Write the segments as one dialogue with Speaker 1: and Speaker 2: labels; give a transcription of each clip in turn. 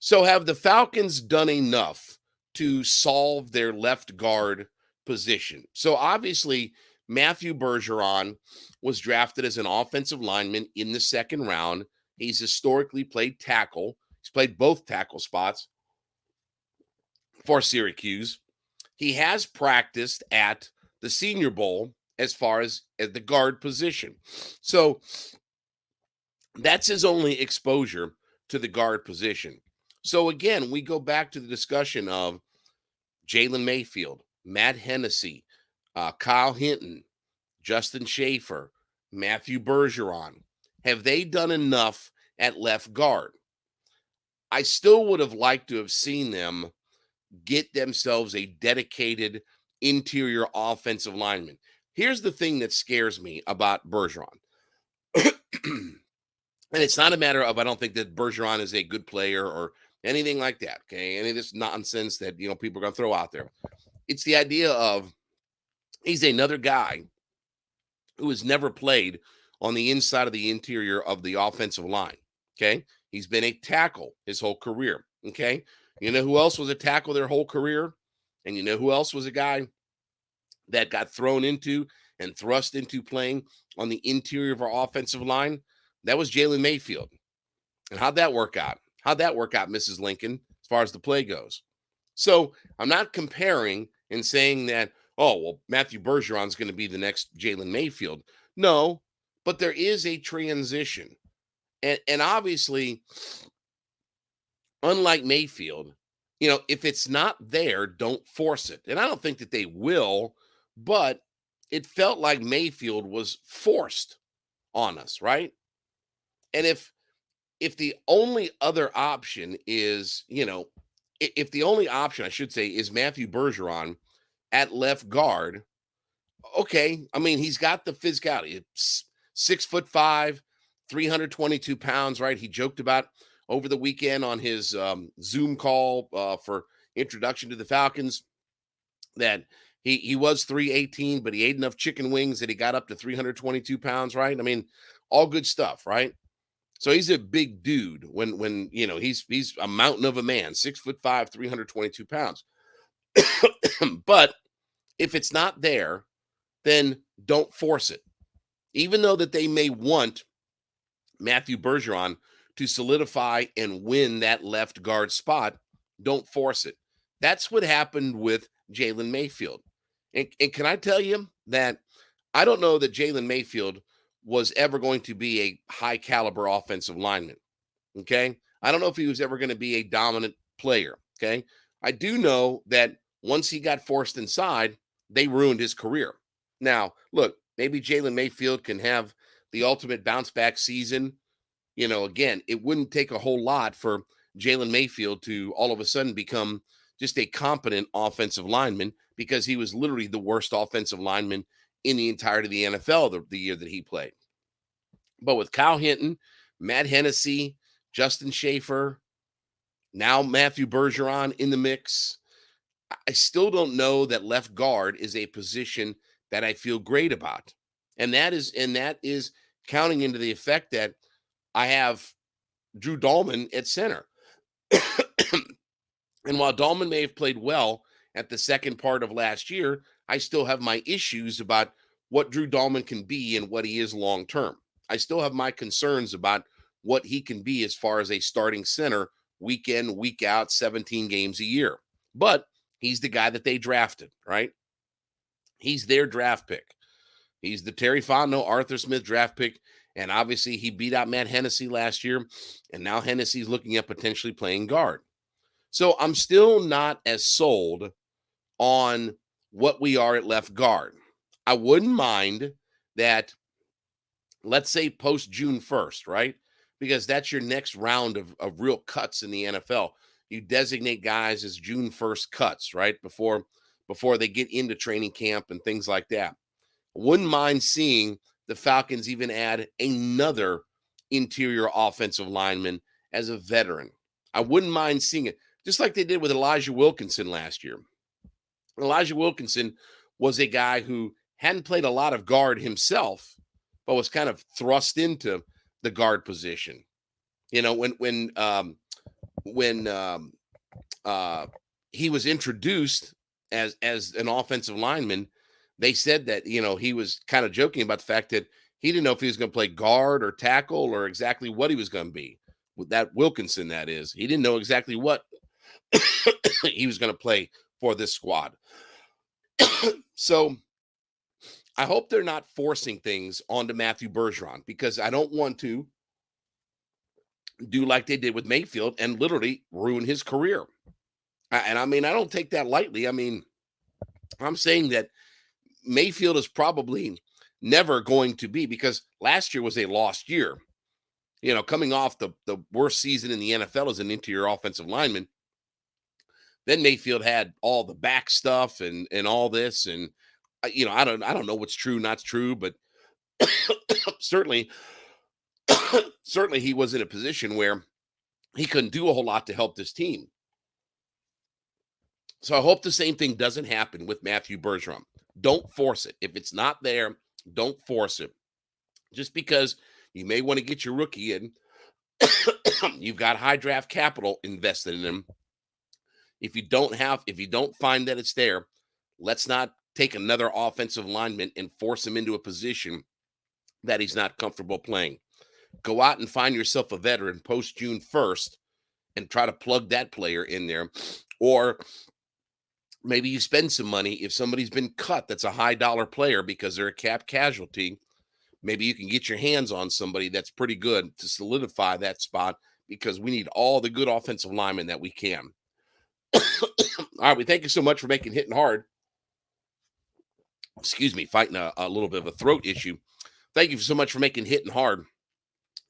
Speaker 1: So have the Falcons done enough to solve their left guard position? So obviously, Matthew Bergeron was drafted as an offensive lineman in the second round. He's historically played tackle. He's played both tackle spots for Syracuse. He has practiced at the Senior Bowl as far as at the guard position. So that's his only exposure to the guard position. So again, we go back to the discussion of Jalen Mayfield, Matt Hennessy, Kyle Hinton, Justin Schaefer, Matthew Bergeron. Have they done enough at left guard? I still would have liked to have seen them get themselves a dedicated interior offensive lineman. Here's the thing that scares me about Bergeron. And it's not a matter of I don't think that Bergeron is a good player or anything like that. Okay. Any of this nonsense that people are gonna throw out there. It's the idea of he's another guy who has never played on the inside of the interior of the offensive line. Okay. He's been a tackle his whole career. Okay. You know who else was a tackle their whole career? And you know who else was a guy that got thrown into and thrust into playing on the interior of our offensive line? That was Jalen Mayfield. And how'd that work out? How'd that work out, Mrs. Lincoln, as far as the play goes? So I'm not comparing and saying that, oh, well, Matthew Bergeron is going to be the next Jalen Mayfield. No, but there is a transition. And obviously, unlike Mayfield, if it's not there, don't force it. And I don't think that they will, but it felt like Mayfield was forced on us, right? And if the only other option is, if the only option I should say is Matthew Bergeron at left guard, okay. I mean, he's got the physicality. It's 6'5", 322 pounds, right? He joked about over the weekend on his Zoom call for introduction to the Falcons that he was 318, but he ate enough chicken wings that he got up to 322 pounds, right? I mean, all good stuff, right? So he's a big dude when he's a mountain of a man, 6'5", 322 pounds. But if it's not there, then don't force it. Even though that they may want Matthew Bergeron to solidify and win that left guard spot, don't force it. That's what happened with Jalen Mayfield. And can I tell you that I don't know that Jalen Mayfield was ever going to be a high caliber offensive lineman. Okay. I don't know if he was ever going to be a dominant player. Okay. I do know that once he got forced inside, they ruined his career. Now, look, maybe Jalen Mayfield can have the ultimate bounce back season. Again, it wouldn't take a whole lot for Jalen Mayfield to all of a sudden become just a competent offensive lineman because he was literally the worst offensive lineman in the entirety of the NFL the year that he played. But with Kyle Hinton, Matt Hennessy, Justin Schaefer, now Matthew Bergeron in the mix, I still don't know that left guard is a position that I feel great about. And that is counting into the effect that I have Drew Dahlman at center. And while Dahlman may have played well at the second part of last year, I still have my issues about what Drew Dahlman can be and what he is long term. I still have my concerns about what he can be as far as a starting center week in, week out, 17 games a year. But he's the guy that they drafted, right? He's their draft pick. He's the Terry Fontenot, Arthur Smith draft pick. And obviously he beat out Matt Hennessy last year. And now Hennessy's looking at potentially playing guard. So I'm still not as sold on what we are at left guard. I wouldn't mind that, let's say post June 1st, right? Because that's your next round of real cuts in the NFL. You designate guys as June 1st cuts, right? Before they get into training camp and things like that. I wouldn't mind seeing the Falcons even add another interior offensive lineman as a veteran. I wouldn't mind seeing it, just like they did with Elijah Wilkinson last year. Elijah Wilkinson was a guy who hadn't played a lot of guard himself, but was kind of thrust into the guard position. When when he was introduced as an offensive lineman, they said that, he was kind of joking about the fact that he didn't know if he was going to play guard or tackle or exactly what he was going to be. With that Wilkinson, that is, he didn't know exactly what he was going to play for this squad. So I hope they're not forcing things onto Matthew Bergeron, because I don't want to do like they did with Mayfield and literally ruin his career. And I mean, I don't take that lightly. I mean, I'm saying that Mayfield is probably never going to be, because last year was a lost year. Coming off the worst season in the NFL as an interior offensive lineman. Then Mayfield had all the back stuff and all this, and I don't know what's true, not true, but certainly certainly he was in a position where he couldn't do a whole lot to help this team. So I hope the same thing doesn't happen with Matthew Bergeron. Don't force it. If it's not there, don't force it. Just because you may want to get your rookie in, you've got high draft capital invested in him. If you don't find that it's there, let's not take another offensive lineman and force him into a position that he's not comfortable playing. Go out and find yourself a veteran post June 1st and try to plug that player in there. Or maybe you spend some money. If somebody's been cut, that's a high dollar player because they're a cap casualty. Maybe you can get your hands on somebody that's pretty good to solidify that spot, because we need all the good offensive linemen that we can. All right, we thank you so much for making Hittin Hard. Excuse me, fighting a little bit of a throat issue. Thank you so much for making Hittin Hard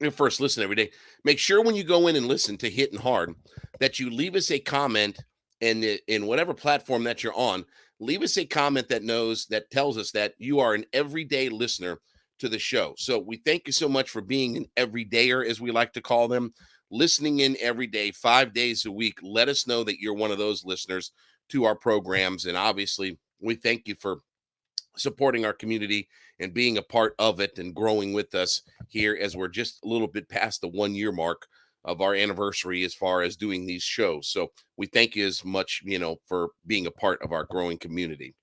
Speaker 1: your first listen every day. Make sure when you go in and listen to Hittin Hard that you leave us a comment, and in whatever platform that you're on, leave us a comment that tells us that you are an everyday listener to the show. So we thank you so much for being an everydayer, as we like to call them, listening in every day, 5 days a week. Let us know that you're one of those listeners to our programs. And obviously, we thank you for supporting our community and being a part of it and growing with us here, as we're just a little bit past the 1 year mark of our anniversary as far as doing these shows. So we thank you as much, for being a part of our growing community.